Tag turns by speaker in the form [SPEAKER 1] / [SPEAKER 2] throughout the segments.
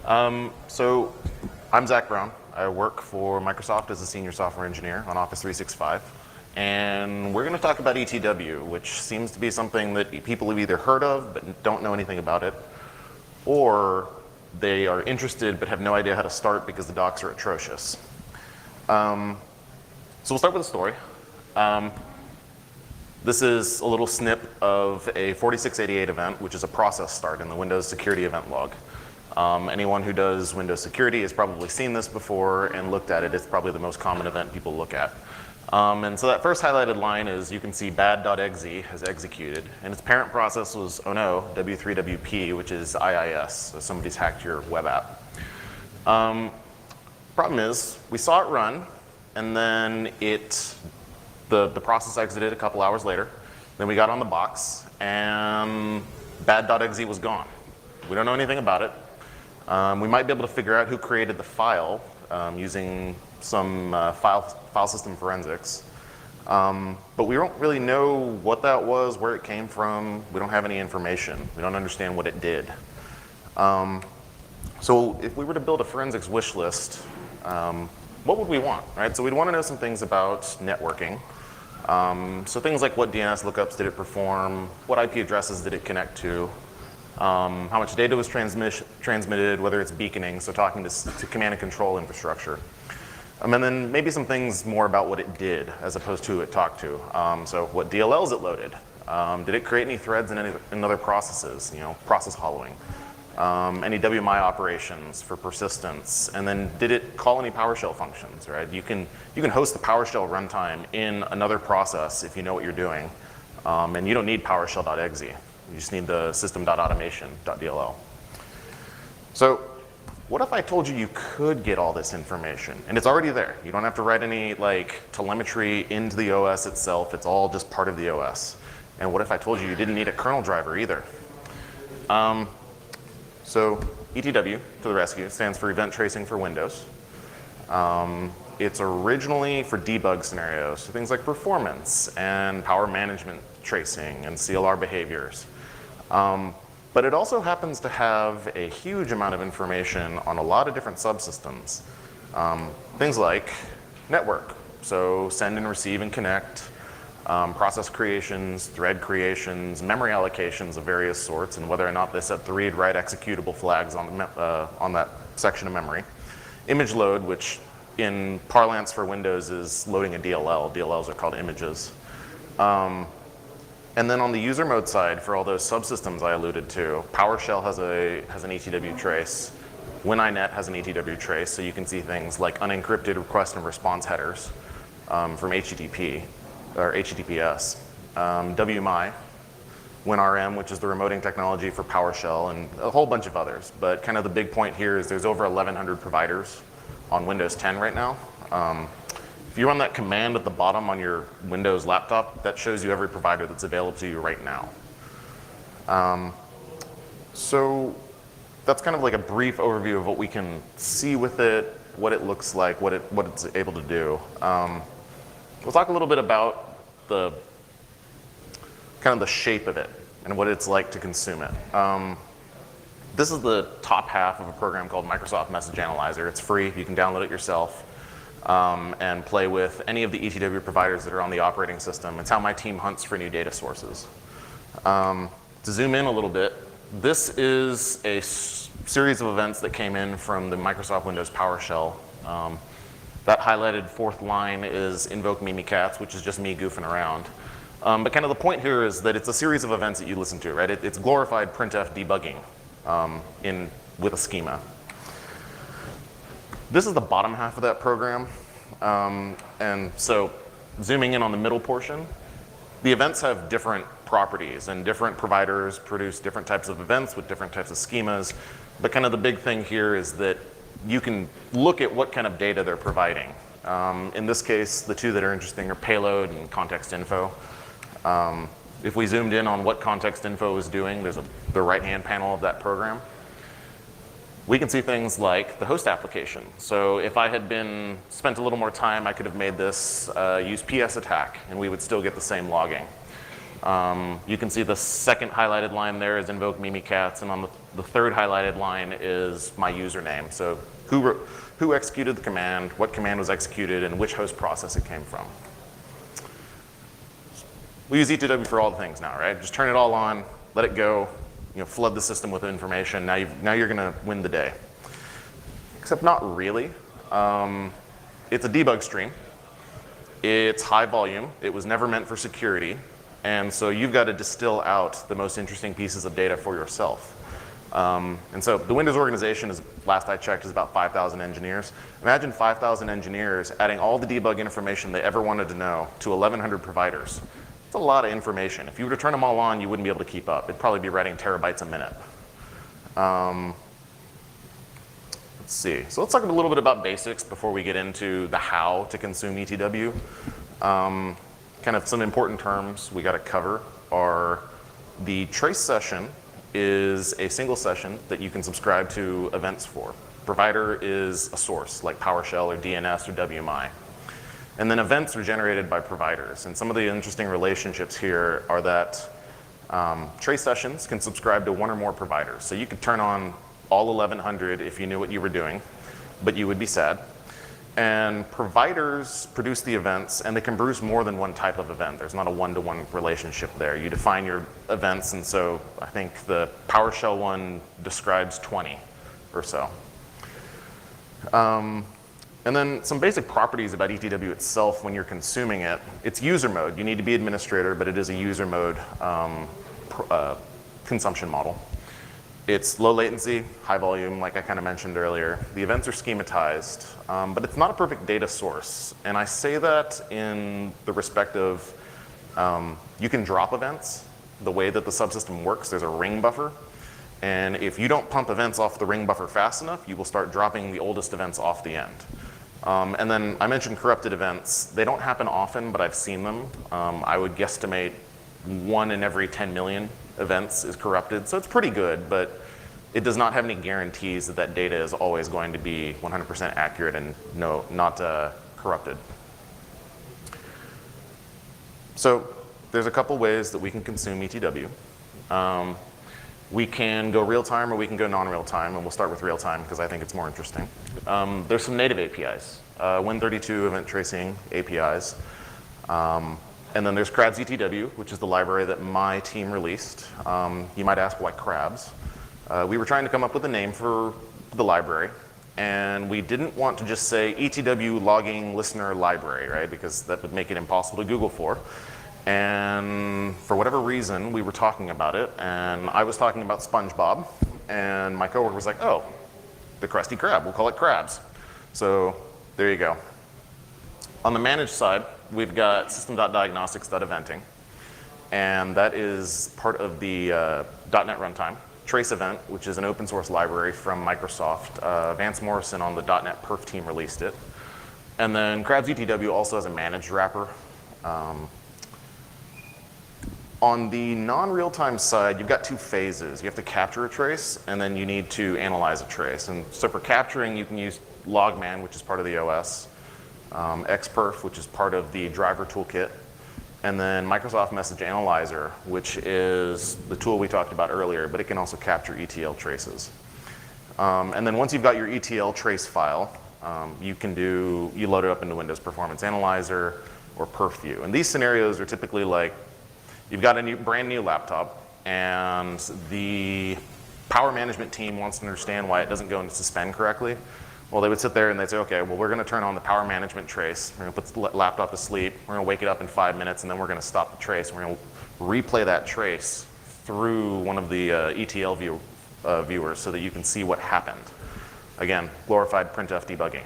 [SPEAKER 1] So I'm Zach Brown. I work for Microsoft as a senior software engineer on Office 365. And we're going to talk about ETW, which seems to be something that people have either heard of but don't know anything about it, or they are interested but have no idea how to start because the docs are atrocious. So we'll start with a story. This is a little snip of a 4688 event, which is a process start in the Windows security event log. Anyone who does Windows security has probably seen this before and looked at it. It's probably the most common event people look at. And so that first highlighted line is you can see bad.exe has executed, and its parent process was, oh no, W3WP, which is IIS, so somebody's hacked your web app. Problem is, we saw it run, and then the process exited a couple hours later. Then we got on the box, and bad.exe was gone. We don't know anything about it. We might be able to figure out who created the file using some file system forensics. But we don't really know what that was, where it came from. We don't have any information. We don't understand what it did. So if we were to build a forensics wish list, what would we want, right? So we'd want to know some things about networking. So things like what DNS lookups did it perform, what IP addresses did it connect to, how much data was transmitted, whether it's beaconing, so talking to command and control infrastructure. And then maybe some things more about what it did as opposed to who it talked to. So what DLLs it loaded. Did it create any threads in other processes, process hollowing? Any WMI operations for persistence, and then did it call any PowerShell functions, right? You can host the PowerShell runtime in another process if you know what you're doing, and you don't need PowerShell.exe. You just need the system.automation.dll. So what if I told you could get all this information, and it's already there? You don't have to write any telemetry into the OS itself. It's all just part of the OS. And what if I told you didn't need a kernel driver either? So ETW, to the rescue, stands for Event Tracing for Windows. It's originally for debug scenarios, so things like performance and power management tracing and CLR behaviors. But it also happens to have a huge amount of information on a lot of different subsystems. Things like network, so send and receive and connect, process creations, thread creations, memory allocations of various sorts, and whether or not they set the read-write executable flags on that section of memory. Image load, which in parlance for Windows is loading a DLL. DLLs are called images. And then on the user mode side, for all those subsystems I alluded to, PowerShell has an ETW trace. WinINet has an ETW trace, so you can see things like unencrypted request and response headers from HTTP. Or HTTPS, WMI, WinRM, which is the remoting technology for PowerShell, and a whole bunch of others. But kind of the big point here is there's over 1,100 providers on Windows 10 right now. If you run that command at the bottom on your Windows laptop, that shows you every provider that's available to you right now. So that's kind of like a brief overview of what we can see with it, what it looks like, what it's able to do. We'll talk a little bit about the shape of it and what it's like to consume it. This is the top half of a program called Microsoft Message Analyzer. It's free. You can download it yourself and play with any of the ETW providers that are on the operating system. It's how my team hunts for new data sources. To zoom in a little bit, this is a series of events that came in from the Microsoft Windows PowerShell. That highlighted fourth line is invoke Mimikatz, which is just me goofing around. But kind of the point here is that it's a series of events that you listen to, right? It's glorified printf debugging with a schema. This is the bottom half of that program. And so zooming in on the middle portion, the events have different properties, and different providers produce different types of events with different types of schemas. But kind of the big thing here is that you can look at what kind of data they're providing. In this case, the two that are interesting are payload and context info. If we zoomed in on what context info is doing, there's the right-hand panel of that program. We can see things like the host application. So if I had spent a little more time, I could have made this use PS attack, and we would still get the same logging. You can see the second highlighted line there is invoke Mimikatz, and on the third highlighted line is my username. So who executed the command, what command was executed, and which host process it came from. We use ETW for all the things now, right? Just turn it all on, let it go, flood the system with information. Now you're going to win the day. Except not really. It's a debug stream. It's high volume. It was never meant for security. And so you've got to distill out the most interesting pieces of data for yourself. And so the Windows organization, last I checked, is about 5,000 engineers. Imagine 5,000 engineers adding all the debug information they ever wanted to know to 1,100 providers. It's a lot of information. If you were to turn them all on, you wouldn't be able to keep up. It'd probably be writing terabytes a minute. Let's see. So let's talk a little bit about basics before we get into the how to consume ETW. Kind of some important terms we got to cover are the trace session is a single session that you can subscribe to events for. Provider is a source like PowerShell or DNS or WMI. And then events are generated by providers. And some of the interesting relationships here are that trace sessions can subscribe to one or more providers. So you could turn on all 1,100 if you knew what you were doing, but you would be sad. And providers produce the events, and they can produce more than one type of event. There's not a one-to-one relationship there. You define your events, and so I think the PowerShell one describes 20 or so. And then some basic properties about ETW itself when you're consuming it. It's user mode. You need to be administrator, but it is a user mode consumption model. It's low latency, high volume, like I kind of mentioned earlier. The events are schematized, but it's not a perfect data source. And I say that in the respect of you can drop events. The way that the subsystem works, there's a ring buffer. And if you don't pump events off the ring buffer fast enough, you will start dropping the oldest events off the end. And then I mentioned corrupted events. They don't happen often, but I've seen them. I would guesstimate 1 in every 10 million events is corrupted. So it's pretty good, but it does not have any guarantees that that data is always going to be 100% accurate and not corrupted. So there's a couple ways that we can consume ETW. We can go real time or we can go non-real time, and we'll start with real time because I think it's more interesting. There's some native APIs, Win32 event tracing APIs. And then there's Crabs ETW, which is the library that my team released. You might ask, why Crabs? We were trying to come up with a name for the library, and we didn't want to just say ETW logging listener library, right? Because that would make it impossible to Google for. And for whatever reason, we were talking about it, and I was talking about SpongeBob, and my coworker was like, oh, the Krusty Krab, we'll call it Crabs. So there you go. On the managed side, we've got system.diagnostics.eventing, and that is part of the .NET runtime. Trace Event, which is an open source library from Microsoft. Vance Morrison on the .NET Perf team released it. And then Crabs ETW also has a managed wrapper. On the non-real-time side, you've got two phases. You have to capture a trace, and then you need to analyze a trace. And so for capturing, you can use Logman, which is part of the OS, Xperf, which is part of the driver toolkit, and then Microsoft Message Analyzer, which is the tool we talked about earlier, but it can also capture ETL traces. And then once you've got your ETL trace file, you load it up into Windows Performance Analyzer or PerfView. And these scenarios are typically like, you've got a brand new laptop, and the power management team wants to understand why it doesn't go into suspend correctly. Well, they would sit there and they'd say, okay, well, we're going to turn on the power management trace. We're going to put the laptop to sleep. We're going to wake it up in 5 minutes, and then we're going to stop the trace. We're going to replay that trace through one of the ETL viewers so that you can see what happened. Again, glorified printf debugging.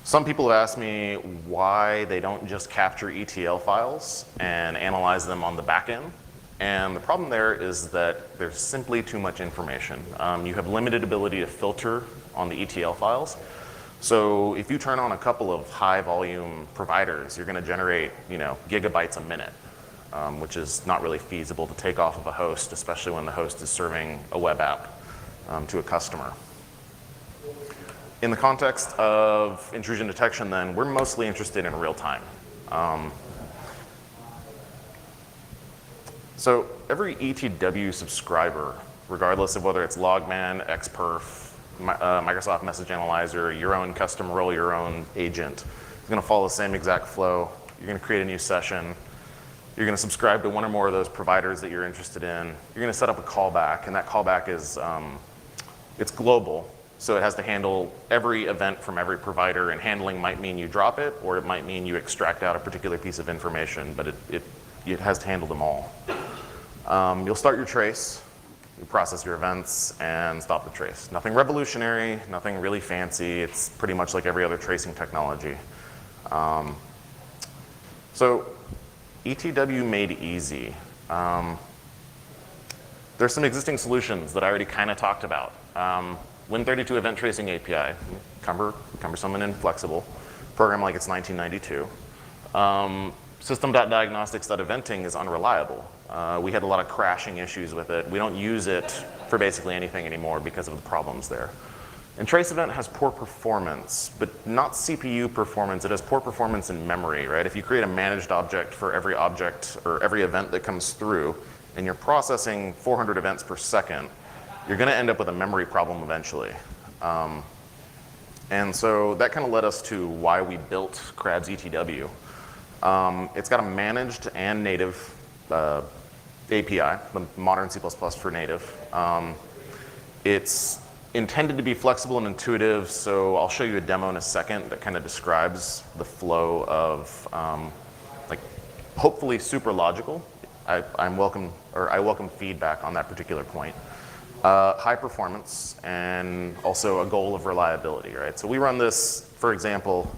[SPEAKER 1] Some people have asked me why they don't just capture ETL files and analyze them on the back end. And the problem there is that there's simply too much information. You have limited ability to filter on the ETL files. So if you turn on a couple of high volume providers, you're going to generate gigabytes a minute, which is not really feasible to take off of a host, especially when the host is serving a web app to a customer. In the context of intrusion detection then, we're mostly interested in real time. So every ETW subscriber, regardless of whether it's Logman, Xperf, Microsoft Message Analyzer, your own custom role, your own agent, is going to follow the same exact flow. You're going to create a new session. You're going to subscribe to one or more of those providers that you're interested in. You're going to set up a callback, and that callback is it's global. So it has to handle every event from every provider, and handling might mean you drop it, or it might mean you extract out a particular piece of information, but it has to handle them all. You'll start your trace, you process your events, and stop the trace. Nothing revolutionary, nothing really fancy. It's pretty much like every other tracing technology. So ETW made easy. There's some existing solutions that I already kind of talked about. Win32 event tracing API, cumbersome and inflexible. Program like it's 1992. System.diagnostics.eventing is unreliable. We had a lot of crashing issues with it. We don't use it for basically anything anymore because of the problems there. And trace event has poor performance, but not CPU performance. It has poor performance in memory, right? If you create a managed object for every object or every event that comes through, and you're processing 400 events per second, you're going to end up with a memory problem eventually. And so that kind of led us to why we built Crab's ETW. It's got a managed and native API, the modern C++ for native. It's intended to be flexible and intuitive, so I'll show you a demo in a second that kind of describes the flow of like hopefully super logical. I welcome feedback on that particular point. High performance and also a goal of reliability, right? So we run this, for example,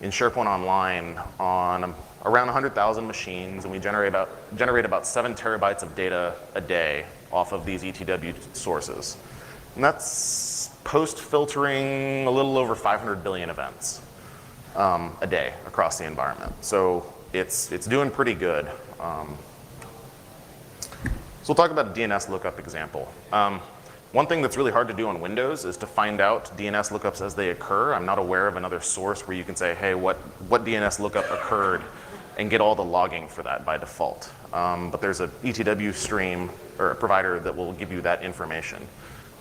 [SPEAKER 1] in SharePoint Online on around 100,000 machines, and we generate about 7 terabytes of data a day off of these ETW sources. And that's post-filtering a little over 500 billion events a day across the environment. So it's doing pretty good. So we'll talk about a DNS lookup example. One thing that's really hard to do on Windows is to find out DNS lookups as they occur. I'm not aware of another source where you can say, hey, what DNS lookup occurred, and get all the logging for that by default. But there's an ETW stream or a provider that will give you that information.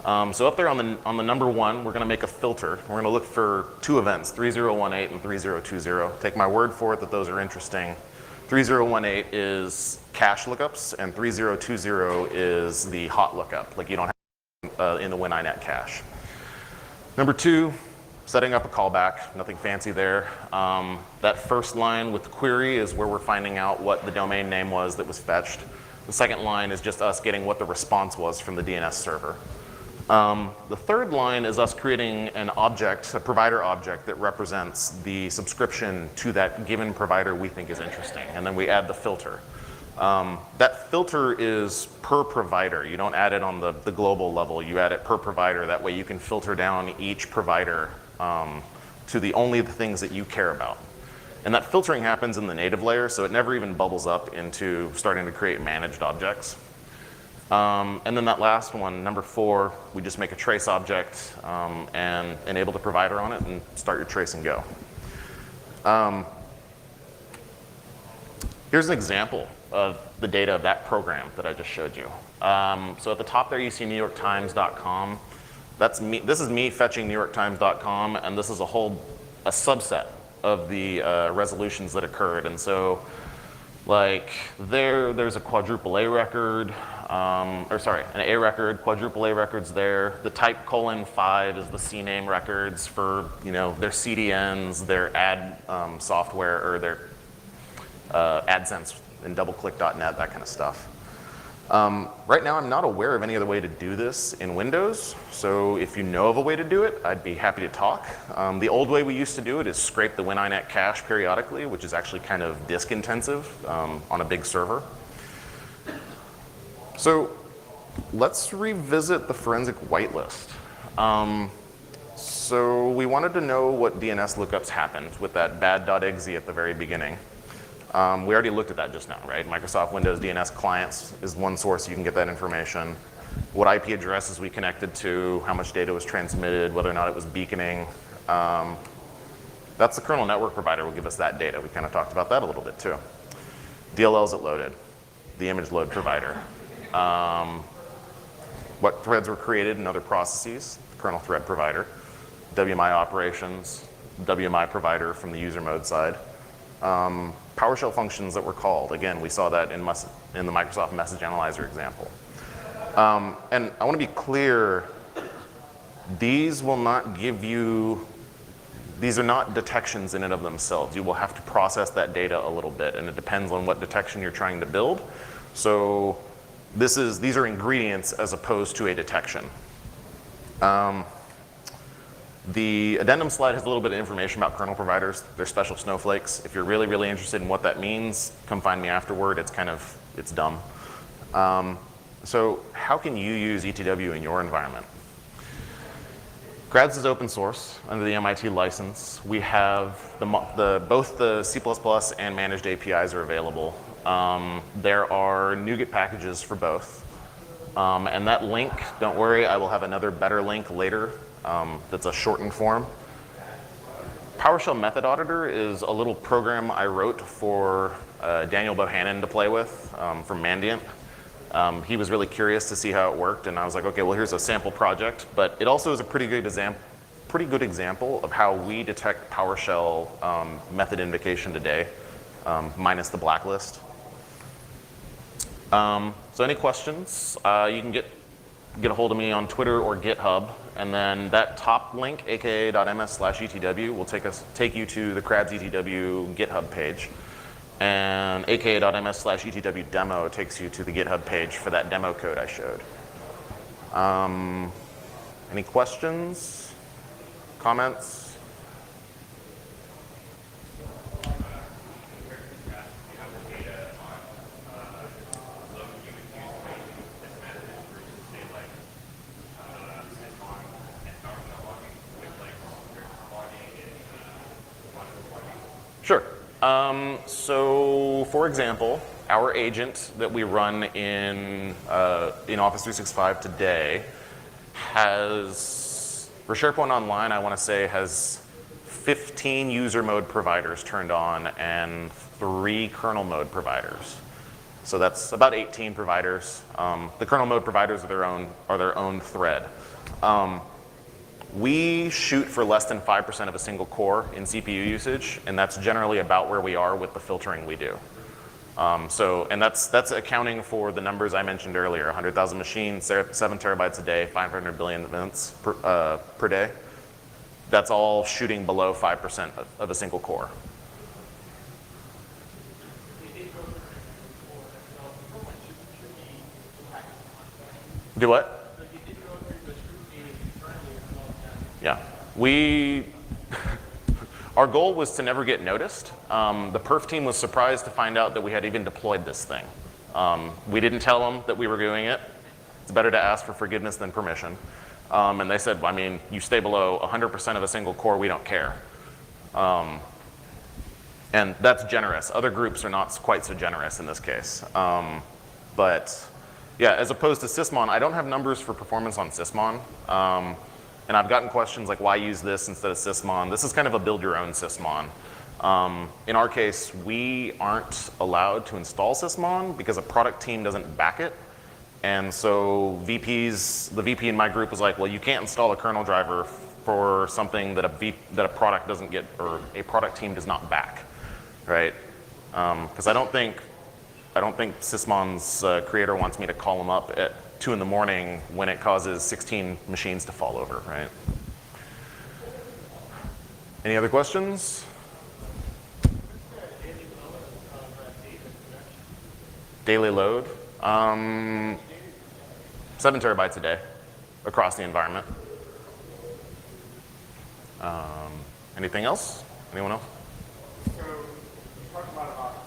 [SPEAKER 1] So up there on the number 1, we're going to make a filter. We're going to look for 2 events, 3018 and 3020. Take my word for it that those are interesting. 3018 is cache lookups, and 3020 is the hot lookup, like you don't have in the WinINet cache. Number 2, setting up a callback, nothing fancy there. That first line with the query is where we're finding out what the domain name was that was fetched. The second line is just us getting what the response was from the DNS server. The third line is us creating an object, a provider object that represents the subscription to that given provider we think is interesting, and then we add the filter. That filter is per provider. You don't add it on the global level. You add it per provider. That way you can filter down each provider to only the things that you care about. And that filtering happens in the native layer, so it never even bubbles up into starting to create managed objects. And then that last one, number 4, we just make a trace object and enable the provider on it and start your trace and go. Here's an example of the data of that program that I just showed you. So at the top there you see NewYorkTimes.com. That's me. This is me fetching NewYorkTimes.com, and this is a subset of the resolutions that occurred. And so, like there's a quadruple A record, an A record, quadruple A records there. The type :5 is the CNAME records for their CDNs, their ad software, or their AdSense and DoubleClick.net, that kind of stuff. Right now, I'm not aware of any other way to do this in Windows, so if you know of a way to do it, I'd be happy to talk. The old way we used to do it is scrape the WinINet cache periodically, which is actually kind of disk intensive on a big server. So let's revisit the forensic whitelist. So we wanted to know what DNS lookups happened with that bad.exe at the very beginning. We already looked at that just now, right? Microsoft Windows DNS clients is one source you can get that information. What IP addresses we connected to, how much data was transmitted, whether or not it was beaconing. That's the kernel network provider will give us that data. We kind of talked about that a little bit too. DLLs it loaded. the image load provider. What threads were created in other processes, the kernel thread provider, WMI operations, WMI provider from the user mode side. PowerShell functions that were called. Again, we saw that in the Microsoft Message Analyzer example. And I want to be clear, these will not give you, these are not detections in and of themselves. You will have to process that data a little bit, and it depends on what detection you're trying to build. So these are ingredients as opposed to a detection. The addendum slide has a little bit of information about kernel providers. They're special snowflakes. If you're really, really interested in what that means, come find me afterward. It's dumb. So how can you use ETW in your environment? Grads is open source under the MIT license. We have both the C++ and managed APIs are available. There are NuGet packages for both. And that link, don't worry, I will have another better link later that's a shortened form. PowerShell Method Auditor is a little program I wrote for Daniel Bohannon to play with from Mandiant. He was really curious to see how it worked, and I was like, okay, well, here's a sample project. But it also is a pretty good example of how we detect PowerShell method invocation today, minus the blacklist. So any questions, you can get a hold of me on Twitter or GitHub, and then that top link, aka.ms/ETW, will take you to the Crabs ETW GitHub page. And aka.ms/ETW demo takes you to the GitHub page for that demo code I showed. Any questions? Comments? Sure. So, for example, our agent that we run in Office 365 today has, for SharePoint Online, I want to say has 15 user mode providers turned on and 3 kernel mode providers. So that's about 18 providers. The kernel mode providers are their own thread. We shoot for less than 5% of a single core in CPU usage, and that's generally about where we are with the filtering we do. And that's accounting for the numbers I mentioned earlier, 100,000 machines, 7 terabytes a day, 500 billion events per day. That's all shooting below 5% of a single core. Do what? Yeah, our goal was to never get noticed. The perf team was surprised to find out that we had even deployed this thing. We didn't tell them that we were doing it. It's better to ask for forgiveness than permission. And they said, I mean, you stay below 100% of a single core, we don't care. And that's generous. Other groups are not quite so generous in this case. But yeah, as opposed to Sysmon, I don't have numbers for performance on Sysmon. And I've gotten questions like, why use this instead of Sysmon? This is kind of a build your own Sysmon. In our case, we aren't allowed to install Sysmon because a product team doesn't back it. And so the VP in my group was like, well, you can't install a kernel driver for something that a product doesn't get, or a product team does not back, right? Because I don't think Sysmon's creator wants me to call them up at 2 in the morning when it causes 16 machines to fall over, right? Any other questions? Daily load? 7 terabytes a day across the environment. Anything else? Anyone else?
[SPEAKER 2] So you talked a lot about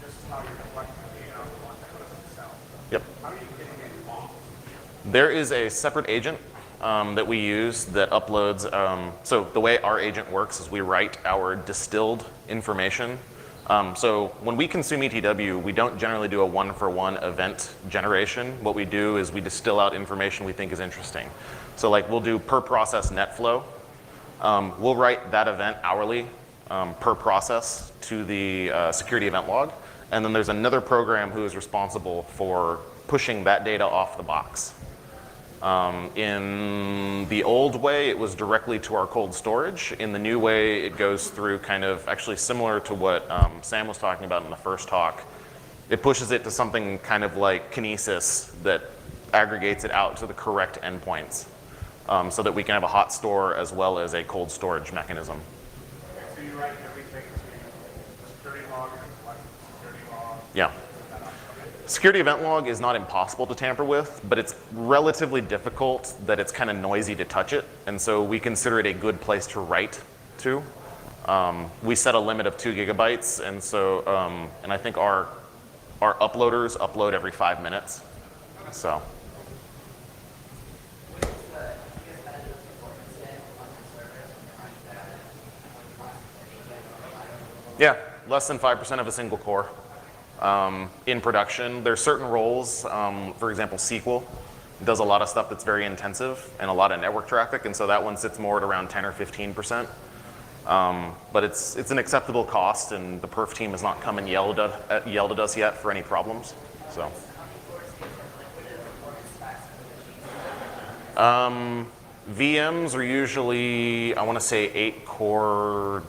[SPEAKER 2] just how you're collecting the data on itself.
[SPEAKER 1] Yep.
[SPEAKER 2] How are you getting it off?
[SPEAKER 1] There is a separate agent that we use that uploads. So the way our agent works is we write our distilled information. So when we consume ETW, we don't generally do a one-for-one event generation. What we do is we distill out information we think is interesting. So like we'll do per process net flow. We'll write that event hourly per process to the security event log. And then there's another program who is responsible for pushing that data off the box. In the old way, it was directly to our cold storage. In the new way, it goes through kind of actually similar to what Sam was talking about in the first talk. It pushes it to something kind of like Kinesis that aggregates it out to the correct endpoints so that we can have a hot store as well as a cold storage mechanism.
[SPEAKER 2] Okay, so you write everything to the security log and collect the security log.
[SPEAKER 1] Yeah. Security event log is not impossible to tamper with, but it's relatively difficult that it's kind of noisy to touch it, and so we consider it a good place to write to. We set a limit of 2 gigabytes, and so and I think our uploaders upload every 5 minutes. So. Yeah, less than 5% of a single core. In production, there's certain roles, for example, SQL does a lot of stuff that's very intensive and a lot of network traffic, and so that one sits more at around 10 or 15%. But it's an acceptable cost, and the perf team has not come and yelled at us yet for any problems. So. VMs are usually, I want to say 8-core,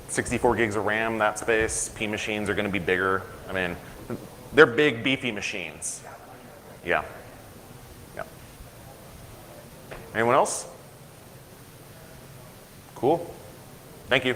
[SPEAKER 1] 64 gigs of RAM, that space. P machines are going to be bigger. I mean, they're big, beefy machines. Yeah. Yeah. Anyone else? Cool. Thank you.